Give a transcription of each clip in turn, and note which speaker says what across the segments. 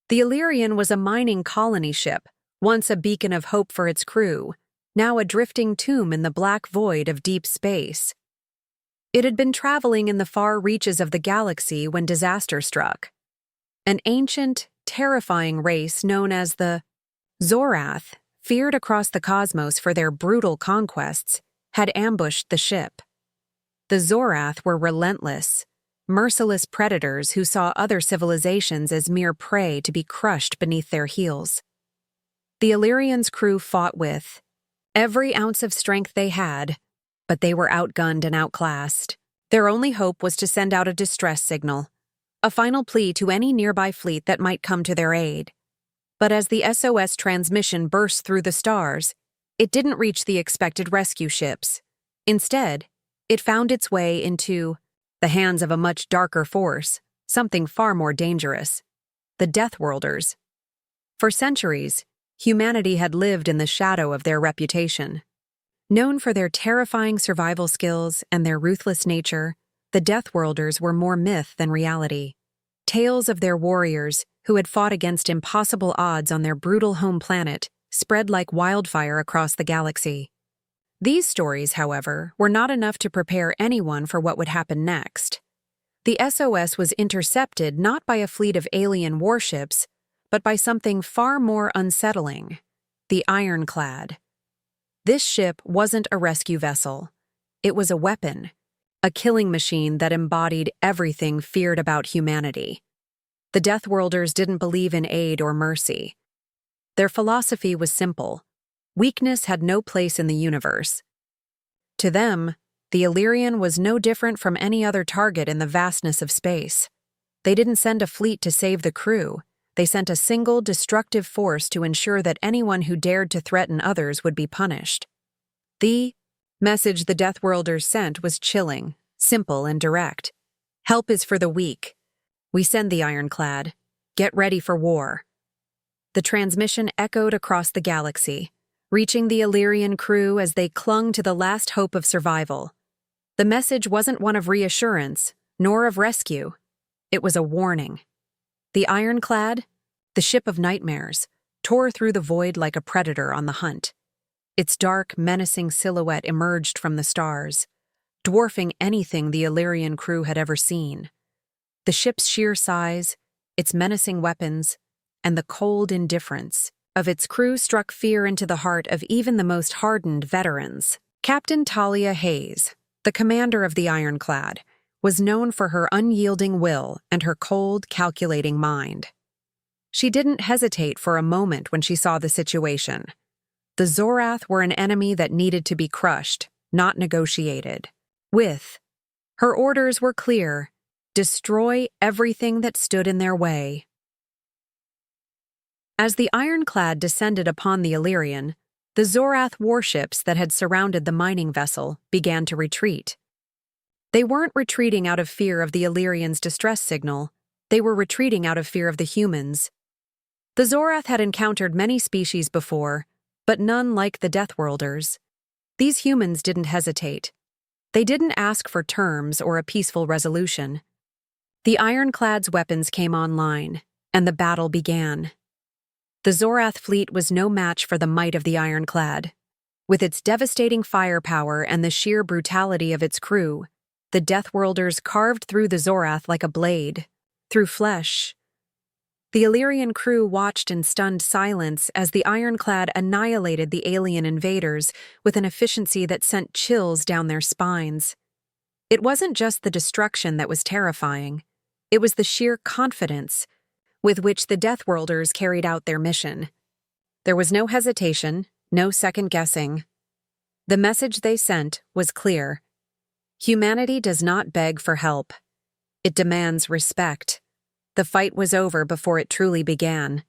Speaker 1: The Illyrian was a mining colony ship, once a beacon of hope for its crew, now a drifting tomb in the black void of deep space. It had been traveling in the far reaches of the galaxy when disaster struck. An ancient, terrifying race known as the Zorath, feared across the cosmos for their brutal conquests, had ambushed the ship. The Zorath were relentless, merciless predators who saw other civilizations as mere prey to be crushed beneath their heels. The Illyrian's crew fought with every ounce of strength they had, but they were outgunned and outclassed. Their only hope was to send out a distress signal, a final plea to any nearby fleet that might come to their aid. But as the SOS transmission burst through the stars, it didn't reach the expected rescue ships. Instead, it found its way into the hands of a much darker force, something far more dangerous: the Deathworlders. For centuries, humanity had lived in the shadow of their reputation. Known for their terrifying survival skills and their ruthless nature, the Deathworlders were more myth than reality. Tales of their warriors, who had fought against impossible odds on their brutal home planet, spread like wildfire across the galaxy. These stories, however, were not enough to prepare anyone for what would happen next. The SOS was intercepted not by a fleet of alien warships, but by something far more unsettling: the Ironclad. This ship wasn't a rescue vessel. It was a weapon, a killing machine that embodied everything feared about humanity. The Deathworlders didn't believe in aid or mercy. Their philosophy was simple: weakness had no place in the universe. To them, the Illyrian was no different from any other target in the vastness of space. They didn't send a fleet to save the crew. They sent a single, destructive force to ensure that anyone who dared to threaten others would be punished. The message the Deathworlders sent was chilling, simple, and direct. Help is for the weak. We send the Ironclad. Get ready for war. The transmission echoed across the galaxy, reaching the Illyrian crew as they clung to the last hope of survival. The message wasn't one of reassurance, nor of rescue. It was a warning. The Ironclad, the ship of nightmares, tore through the void like a predator on the hunt. Its dark, menacing silhouette emerged from the stars, dwarfing anything the Illyrian crew had ever seen. The ship's sheer size, its menacing weapons, and the cold indifference of its crew struck fear into the heart of even the most hardened veterans. Captain Talia Hayes, the commander of the Ironclad, was known for her unyielding will and her cold, calculating mind. She didn't hesitate for a moment when she saw the situation. The Zorath were an enemy that needed to be crushed, not negotiated. Her orders were clear: destroy everything that stood in their way. As the Ironclad descended upon the Illyrian, the Zorath warships that had surrounded the mining vessel began to retreat. They weren't retreating out of fear of the Illyrian's distress signal. They were retreating out of fear of the humans. The Zorath had encountered many species before, but none like the Deathworlders. These humans didn't hesitate. They didn't ask for terms or a peaceful resolution. The Ironclad's weapons came online, and the battle began. The Zorath fleet was no match for the might of the Ironclad. With its devastating firepower and the sheer brutality of its crew, the Deathworlders carved through the Zorath like a blade, through flesh. The Illyrian crew watched in stunned silence as the Ironclad annihilated the alien invaders with an efficiency that sent chills down their spines. It wasn't just the destruction that was terrifying. It was the sheer confidence with which the Deathworlders carried out their mission. There was no hesitation, no second-guessing. The message they sent was clear: humanity does not beg for help. It demands respect. The fight was over before it truly began.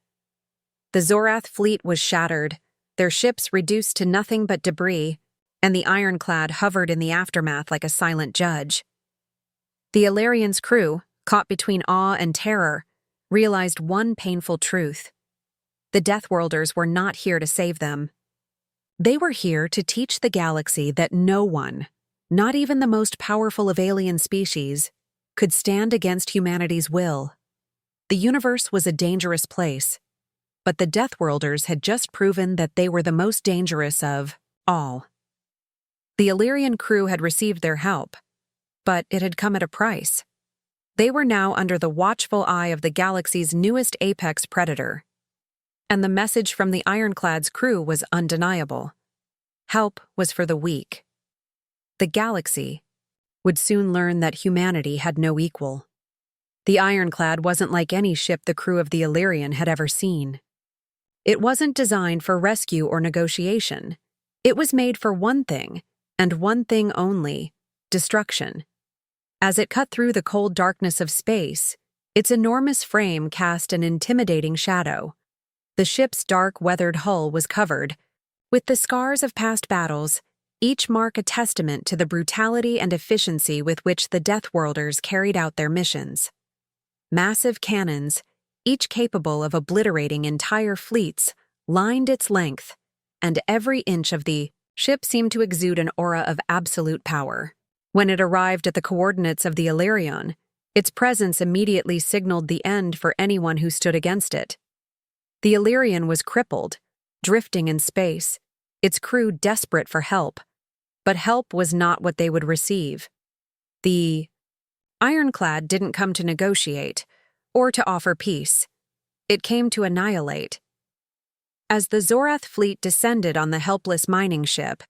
Speaker 1: The Zorath fleet was shattered, their ships reduced to nothing but debris, and the Ironclad hovered in the aftermath like a silent judge. The Illyrian's crew, caught between awe and terror, realized one painful truth: the Deathworlders were not here to save them. They were here to teach the galaxy that no one, not even the most powerful of alien species, could stand against humanity's will. The universe was a dangerous place, but the Deathworlders had just proven that they were the most dangerous of all. The Illyrian crew had received their help, but it had come at a price. They were now under the watchful eye of the galaxy's newest apex predator. And the message from the Ironclad's crew was undeniable. Help was for the weak. The galaxy would soon learn that humanity had no equal. The Ironclad wasn't like any ship the crew of the Illyrian had ever seen. It wasn't designed for rescue or negotiation. It was made for one thing, and one thing only: destruction. As it cut through the cold darkness of space, its enormous frame cast an intimidating shadow. The ship's dark, weathered hull was covered with the scars of past battles, each mark a testament to the brutality and efficiency with which the Deathworlders carried out their missions. Massive cannons, each capable of obliterating entire fleets, lined its length, and every inch of the ship seemed to exude an aura of absolute power. When it arrived at the coordinates of the Illyrian, its presence immediately signaled the end for anyone who stood against it. The Illyrian was crippled, drifting in space, its crew desperate for help. But help was not what they would receive. The Ironclad didn't come to negotiate, or to offer peace. It came to annihilate. As the Zorath fleet descended on the helpless mining ship,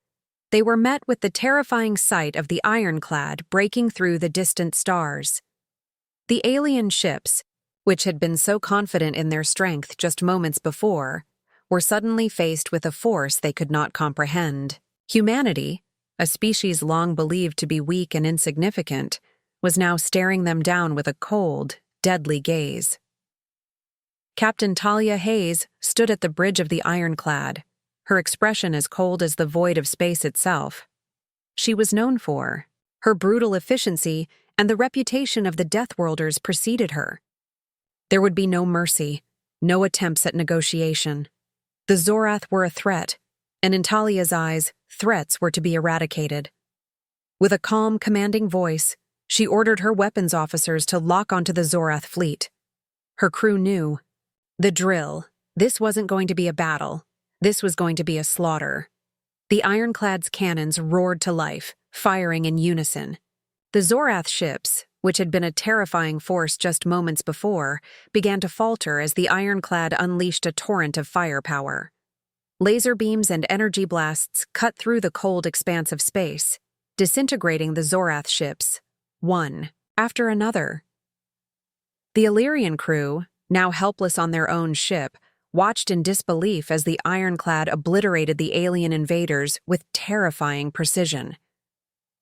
Speaker 1: they were met with the terrifying sight of the Ironclad breaking through the distant stars. The alien ships, which had been so confident in their strength just moments before, were suddenly faced with a force they could not comprehend. Humanity, a species long believed to be weak and insignificant, was now staring them down with a cold, deadly gaze. Captain Talia Hayes stood at the bridge of the Ironclad, her expression as cold as the void of space itself. She was known for her brutal efficiency, and the reputation of the Deathworlders preceded her. There would be no mercy, no attempts at negotiation. The Zorath were a threat, and in Talia's eyes, threats were to be eradicated. With a calm, commanding voice, she ordered her weapons officers to lock onto the Zorath fleet. Her crew knew the drill. This wasn't going to be a battle. This was going to be a slaughter. The Ironclad's cannons roared to life, firing in unison. The Zorath ships, which had been a terrifying force just moments before, began to falter as the Ironclad unleashed a torrent of firepower. Laser beams and energy blasts cut through the cold expanse of space, disintegrating the Zorath ships, one after another. The Illyrian crew, now helpless on their own ship, watched in disbelief as the Ironclad obliterated the alien invaders with terrifying precision.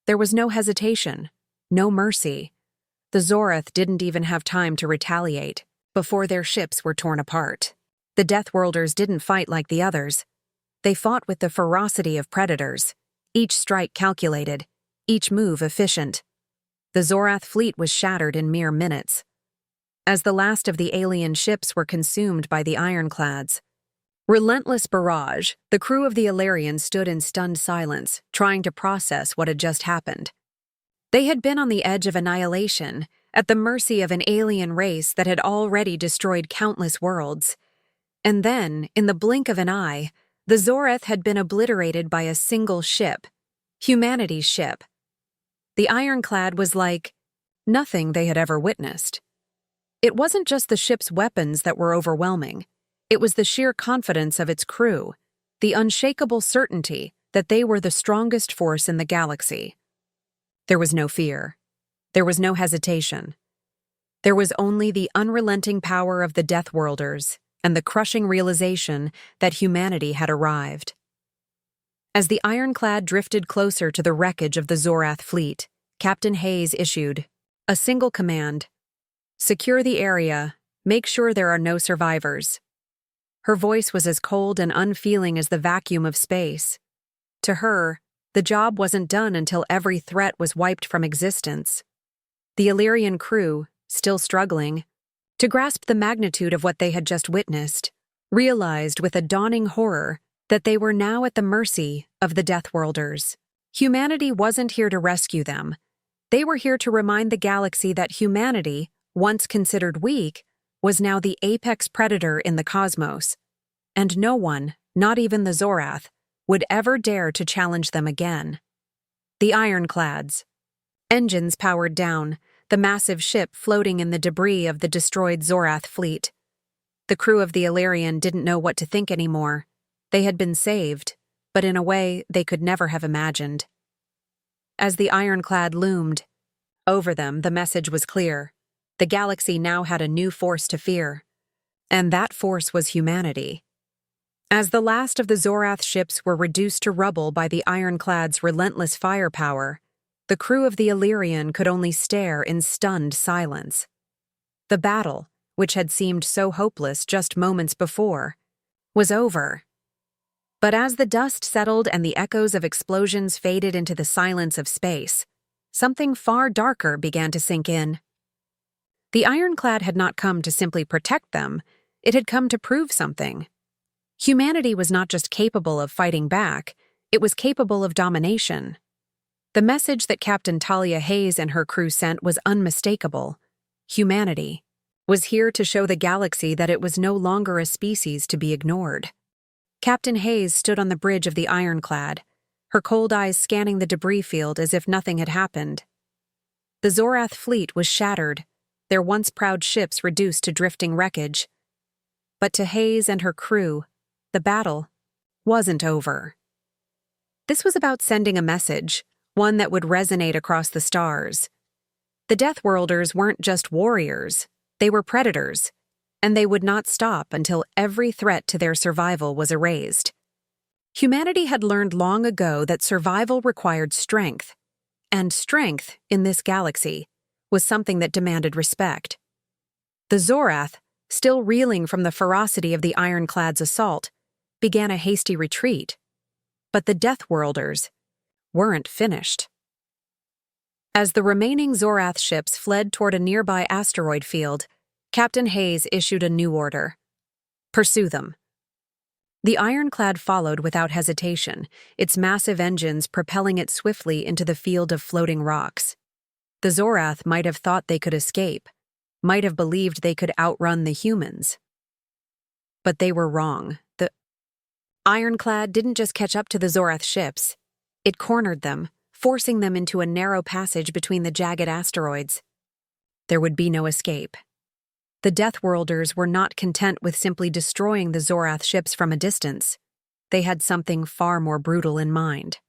Speaker 1: There was no hesitation, no mercy. The Zorath didn't even have time to retaliate before their ships were torn apart. The Deathworlders didn't fight like the others. They fought with the ferocity of predators, each strike calculated, each move efficient. The Zorath fleet was shattered in mere minutes. As the last of the alien ships were consumed by the Ironclads, relentless barrage, the crew of the Illyrian stood in stunned silence, trying to process what had just happened. They had been on the edge of annihilation, at the mercy of an alien race that had already destroyed countless worlds. And then, in the blink of an eye, the Zorath had been obliterated by a single ship, humanity's ship. The Ironclad was like nothing they had ever witnessed. It wasn't just the ship's weapons that were overwhelming. It was the sheer confidence of its crew, the unshakable certainty that they were the strongest force in the galaxy. There was no fear. There was no hesitation. There was only the unrelenting power of the Deathworlders and the crushing realization that humanity had arrived. As the Ironclad drifted closer to the wreckage of the Zorath fleet, Captain Hayes issued a single command: secure the area, make sure there are no survivors. Her voice was as cold and unfeeling as the vacuum of space. To her, the job wasn't done until every threat was wiped from existence. The Illyrian crew, still struggling to grasp the magnitude of what they had just witnessed, realized with a dawning horror that they were now at the mercy of the Deathworlders. Humanity wasn't here to rescue them. They were here to remind the galaxy that humanity, once considered weak, was now the apex predator in the cosmos, and no one, not even the Zorath, would ever dare to challenge them again. The ironclads. Engines powered down, the massive ship floating in the debris of the destroyed Zorath fleet. The crew of the Illyrian didn't know what to think anymore. They had been saved, but in a way they could never have imagined. As the ironclad loomed over them, the message was clear. The galaxy now had a new force to fear. And that force was humanity. As the last of the Zorath ships were reduced to rubble by the ironclad's relentless firepower, the crew of the Illyrian could only stare in stunned silence. The battle, which had seemed so hopeless just moments before, was over. But as the dust settled and the echoes of explosions faded into the silence of space, something far darker began to sink in. The ironclad had not come to simply protect them, it had come to prove something. Humanity was not just capable of fighting back, it was capable of domination. The message that Captain Talia Hayes and her crew sent was unmistakable. Humanity was here to show the galaxy that it was no longer a species to be ignored. Captain Hayes stood on the bridge of the ironclad, her cold eyes scanning the debris field as if nothing had happened. The Zorath fleet was shattered, their once proud ships reduced to drifting wreckage. But to Hayes and her crew, the battle wasn't over. This was about sending a message, one that would resonate across the stars. The Deathworlders weren't just warriors, they were predators, and they would not stop until every threat to their survival was erased. Humanity had learned long ago that survival required strength, and strength, in this galaxy, was something that demanded respect. The Zorath, still reeling from the ferocity of the ironclad's assault, began a hasty retreat. But the Deathworlders weren't finished. As the remaining Zorath ships fled toward a nearby asteroid field, Captain Hayes issued a new order. Pursue them. The ironclad followed without hesitation, its massive engines propelling it swiftly into the field of floating rocks. The Zorath might have thought they could escape, might have believed they could outrun the humans. But they were wrong. The ironclad didn't just catch up to the Zorath ships. It cornered them, forcing them into a narrow passage between the jagged asteroids. There would be no escape. The Deathworlders were not content with simply destroying the Zorath ships from a distance. They had something far more brutal in mind.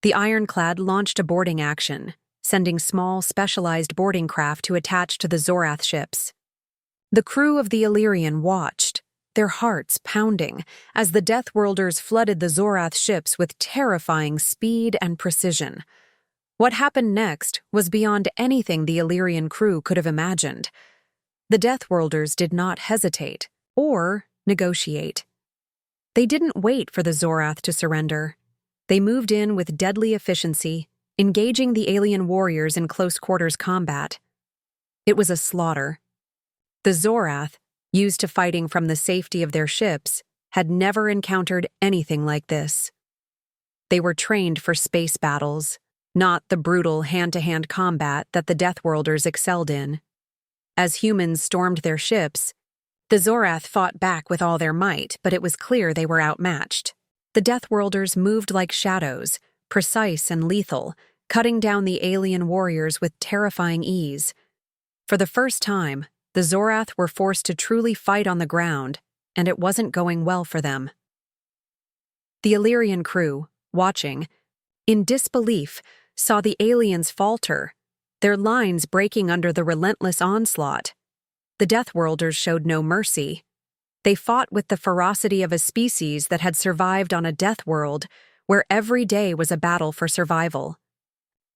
Speaker 1: The ironclad launched a boarding action, sending small, specialized boarding craft to attach to the Zorath ships. The crew of the Illyrian watched, their hearts pounding, as the Deathworlders flooded the Zorath ships with terrifying speed and precision. What happened next was beyond anything the Illyrian crew could have imagined. The Deathworlders did not hesitate or negotiate. They didn't wait for the Zorath to surrender. They moved in with deadly efficiency, engaging the alien warriors in close-quarters combat. It was a slaughter. The Zorath, used to fighting from the safety of their ships, had never encountered anything like this. They were trained for space battles, not the brutal hand-to-hand combat that the Deathworlders excelled in. As humans stormed their ships, the Zorath fought back with all their might, but it was clear they were outmatched. The Deathworlders moved like shadows, precise and lethal, cutting down the alien warriors with terrifying ease. For the first time, the Zorath were forced to truly fight on the ground, and it wasn't going well for them. The Illyrian crew, watching, in disbelief, saw the aliens falter, their lines breaking under the relentless onslaught. The Deathworlders showed no mercy. They fought with the ferocity of a species that had survived on a death world where every day was a battle for survival.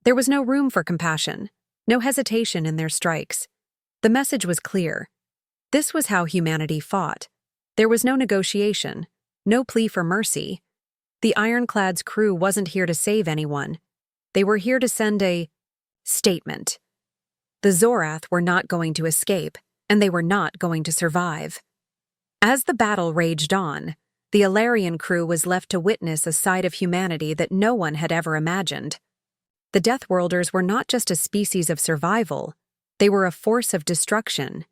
Speaker 1: There was no room for compassion, no hesitation in their strikes. The message was clear. This was how humanity fought. There was no negotiation, no plea for mercy. The Ironclad's crew wasn't here to save anyone. They were here to send a statement. The Zorath were not going to escape, and they were not going to survive. As the battle raged on, the Illyrian crew was left to witness a side of humanity that no one had ever imagined. The Deathworlders were not just a species of survival, they were a force of destruction.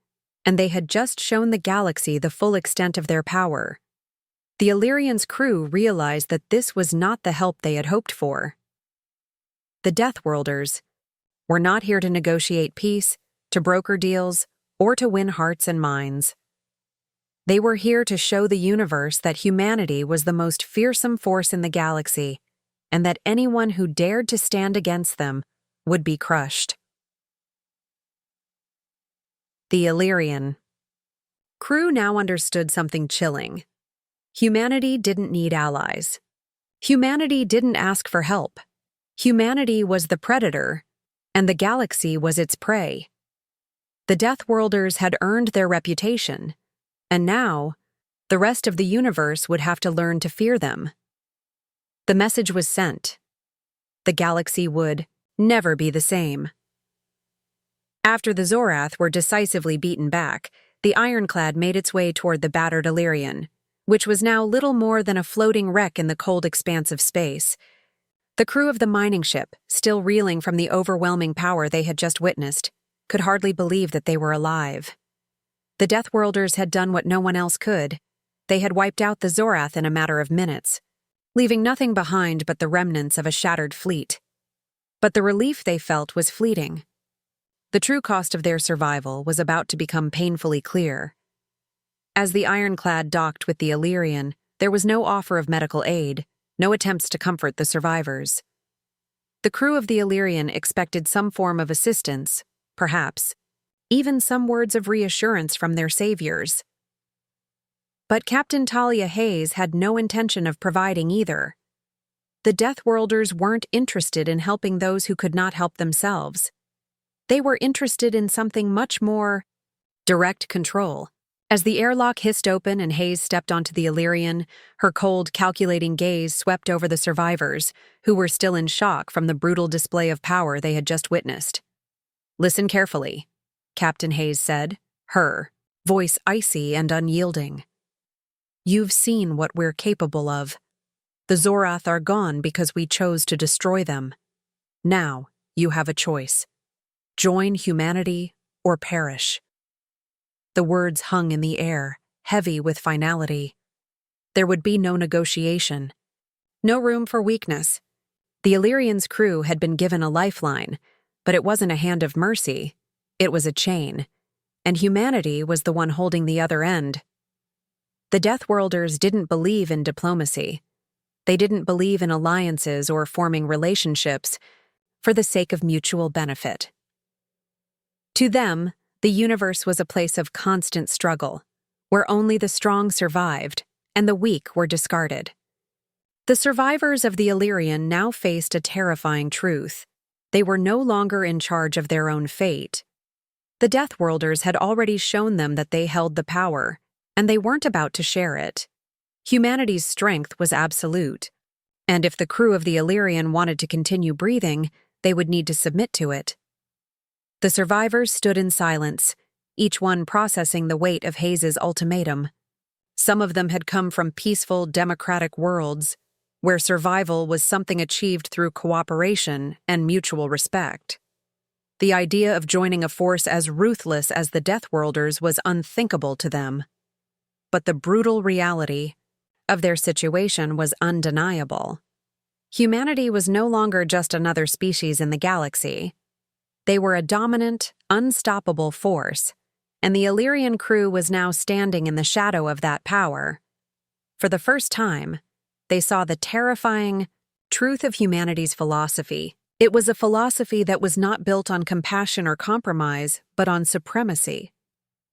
Speaker 1: and they had just shown the galaxy the full extent of their power. The Illyrian's crew realized that this was not the help they had hoped for. The Deathworlders were not here to negotiate peace, to broker deals, or to win hearts and minds. They were here to show the universe that humanity was the most fearsome force in the galaxy, and that anyone who dared to stand against them would be crushed. The Illyrian crew now understood something chilling. Humanity didn't need allies. Humanity didn't ask for help. Humanity was the predator, and the galaxy was its prey. The Deathworlders had earned their reputation, and now, the rest of the universe would have to learn to fear them. The message was sent. The galaxy would never be the same. After the Zorath were decisively beaten back, the Ironclad made its way toward the battered Illyrian, which was now little more than a floating wreck in the cold expanse of space. The crew of the mining ship, still reeling from the overwhelming power they had just witnessed, could hardly believe that they were alive. The Deathworlders had done what no one else could. They had wiped out the Zorath in a matter of minutes, leaving nothing behind but the remnants of a shattered fleet. But the relief they felt was fleeting. The true cost of their survival was about to become painfully clear. As the Ironclad docked with the Illyrian, there was no offer of medical aid, no attempts to comfort the survivors. The crew of the Illyrian expected some form of assistance, perhaps, even some words of reassurance from their saviors. But Captain Talia Hayes had no intention of providing either. The Deathworlders weren't interested in helping those who could not help themselves. They were interested in something much more: direct control. As the airlock hissed open and Hayes stepped onto the Illyrian, her cold, calculating gaze swept over the survivors, who were still in shock from the brutal display of power they had just witnessed. "Listen carefully," Captain Hayes said, her voice icy and unyielding. "You've seen what we're capable of. The Zorath are gone because we chose to destroy them. Now, you have a choice. Join humanity or perish." The words hung in the air, heavy with finality. There would be no negotiation. No room for weakness. The Illyrian's crew had been given a lifeline, but it wasn't a hand of mercy. It was a chain, and humanity was the one holding the other end. The Deathworlders didn't believe in diplomacy. They didn't believe in alliances or forming relationships for the sake of mutual benefit. To them, the universe was a place of constant struggle, where only the strong survived and the weak were discarded. The survivors of the Illyrian now faced a terrifying truth. They were no longer in charge of their own fate. The Deathworlders had already shown them that they held the power, and they weren't about to share it. Humanity's strength was absolute, and if the crew of the Illyrian wanted to continue breathing, they would need to submit to it. The survivors stood in silence, each one processing the weight of Hayes's ultimatum. Some of them had come from peaceful, democratic worlds, where survival was something achieved through cooperation and mutual respect. The idea of joining a force as ruthless as the Deathworlders was unthinkable to them. But the brutal reality of their situation was undeniable. Humanity was no longer just another species in the galaxy. They were a dominant, unstoppable force, and the Illyrian crew was now standing in the shadow of that power. For the first time, they saw the terrifying truth of humanity's philosophy. It was a philosophy that was not built on compassion or compromise, but on supremacy.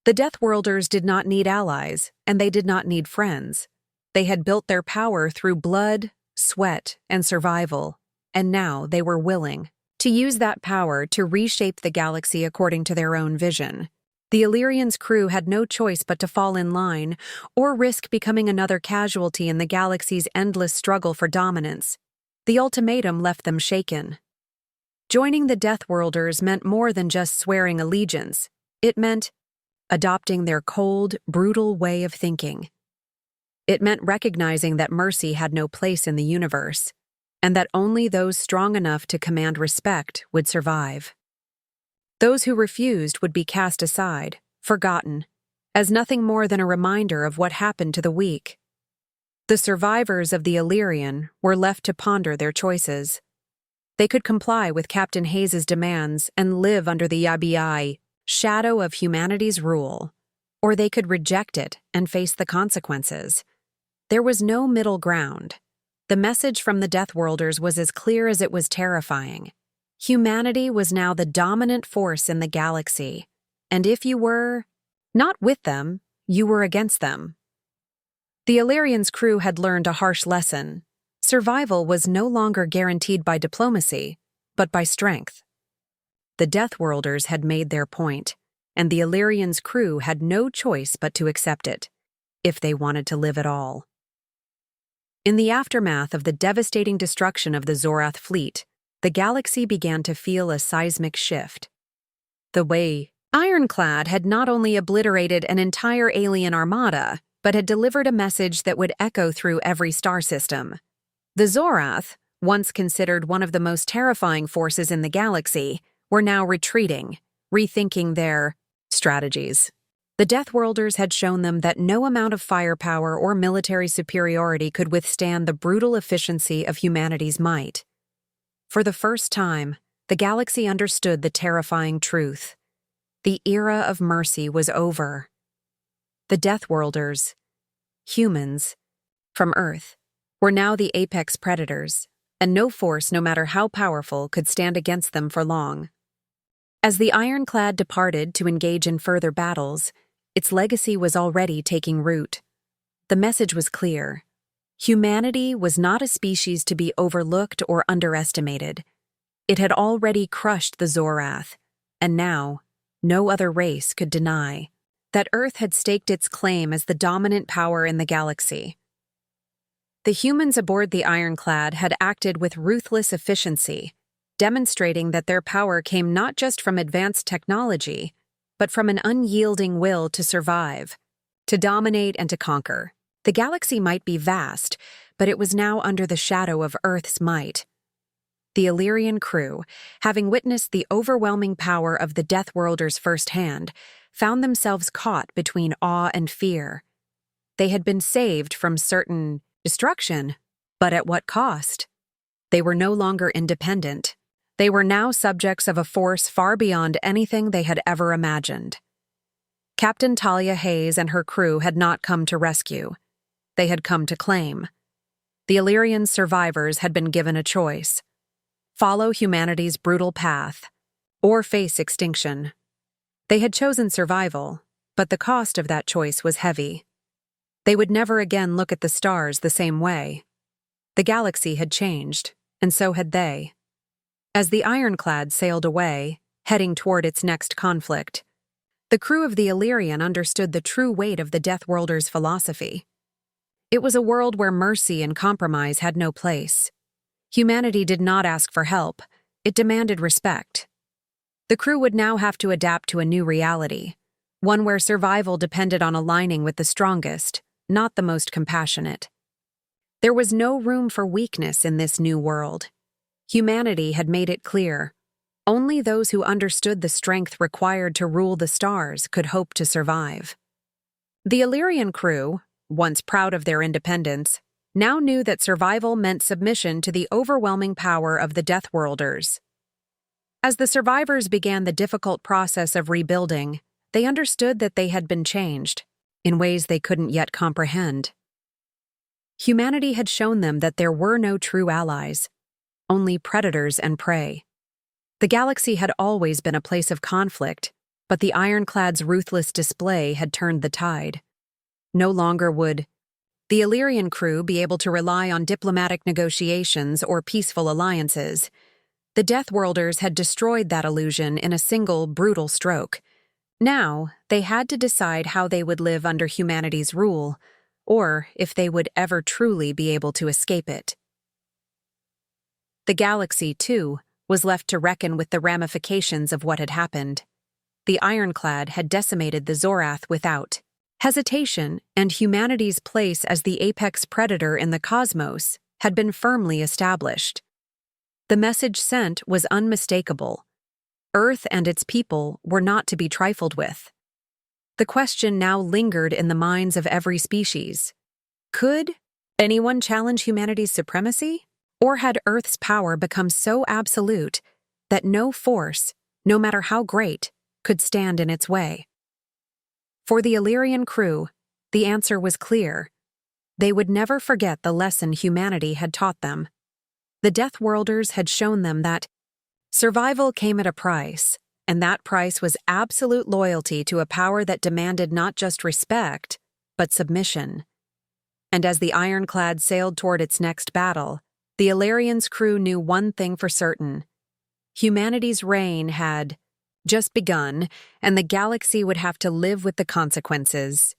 Speaker 1: The Deathworlders did not need allies, and they did not need friends. They had built their power through blood, sweat, and survival, and now they were willing to use that power to reshape the galaxy according to their own vision. The Illyrian's crew had no choice but to fall in line, or risk becoming another casualty in the galaxy's endless struggle for dominance. The ultimatum left them shaken. Joining the Deathworlders meant more than just swearing allegiance. It meant adopting their cold, brutal way of thinking. It meant recognizing that mercy had no place in the universe, and that only those strong enough to command respect would survive. Those who refused would be cast aside, forgotten, as nothing more than a reminder of what happened to the weak. The survivors of the Illyrian were left to ponder their choices. They could comply with Captain Hayes's demands and live under the Yabai shadow of humanity's rule, or they could reject it and face the consequences. There was no middle ground. The message from the Deathworlders was as clear as it was terrifying. Humanity was now the dominant force in the galaxy, and if you were not with them, you were against them. The Illyrian's crew had learned a harsh lesson. Survival was no longer guaranteed by diplomacy, but by strength. The Deathworlders had made their point, and the Illyrian's crew had no choice but to accept it, if they wanted to live at all. In the aftermath of the devastating destruction of the Zorath fleet, the galaxy began to feel a seismic shift. The way Ironclad had not only obliterated an entire alien armada, but had delivered a message that would echo through every star system. The Zorath, once considered one of the most terrifying forces in the galaxy, were now retreating, rethinking their strategies. The Deathworlders had shown them that no amount of firepower or military superiority could withstand the brutal efficiency of humanity's might. For the first time, the galaxy understood the terrifying truth. The era of mercy was over. The Deathworlders, humans, from Earth, were now the apex predators, and no force, no matter how powerful, could stand against them for long. As the Ironclad departed to engage in further battles, its legacy was already taking root. The message was clear. Humanity was not a species to be overlooked or underestimated. It had already crushed the Zorath, and now, no other race could deny that Earth had staked its claim as the dominant power in the galaxy. The humans aboard the Ironclad had acted with ruthless efficiency, demonstrating that their power came not just from advanced technology, but from an unyielding will to survive, to dominate and to conquer. The galaxy might be vast, but it was now under the shadow of Earth's might. The Illyrian crew, having witnessed the overwhelming power of the Deathworlders firsthand, found themselves caught between awe and fear. They had been saved from certain destruction, but at what cost? They were no longer independent. They were now subjects of a force far beyond anything they had ever imagined. Captain Talia Hayes and her crew had not come to rescue. They had come to claim. The Illyrian survivors had been given a choice: follow humanity's brutal path, or face extinction. They had chosen survival, but the cost of that choice was heavy. They would never again look at the stars the same way. The galaxy had changed, and so had they. As the Ironclad sailed away, heading toward its next conflict, the crew of the Illyrian understood the true weight of the Deathworlders' philosophy. It was a world where mercy and compromise had no place. Humanity did not ask for help, it demanded respect. The crew would now have to adapt to a new reality, one where survival depended on aligning with the strongest, not the most compassionate. There was no room for weakness in this new world. Humanity had made it clear. Only those who understood the strength required to rule the stars could hope to survive. The Illyrian crew, once proud of their independence, now knew that survival meant submission to the overwhelming power of the Deathworlders. As the survivors began the difficult process of rebuilding, they understood that they had been changed, in ways they couldn't yet comprehend. Humanity had shown them that there were no true allies, only predators and prey. The galaxy had always been a place of conflict, but the Ironclad's ruthless display had turned the tide. No longer would the Illyrian crew be able to rely on diplomatic negotiations or peaceful alliances. The Deathworlders had destroyed that illusion in a single, brutal stroke. Now, they had to decide how they would live under humanity's rule, or if they would ever truly be able to escape it. The galaxy, too, was left to reckon with the ramifications of what had happened. The Ironclad had decimated the Zorath without hesitation, and humanity's place as the apex predator in the cosmos had been firmly established. The message sent was unmistakable. Earth and its people were not to be trifled with. The question now lingered in the minds of every species. Could anyone challenge humanity's supremacy? Or had Earth's power become so absolute that no force, no matter how great, could stand in its way? For the Illyrian crew, the answer was clear. They would never forget the lesson humanity had taught them. The Deathworlders had shown them that survival came at a price, and that price was absolute loyalty to a power that demanded not just respect, but submission. And as the ironclad sailed toward its next battle, the Illyrian's crew knew one thing for certain. Humanity's reign had just begun, and the galaxy would have to live with the consequences.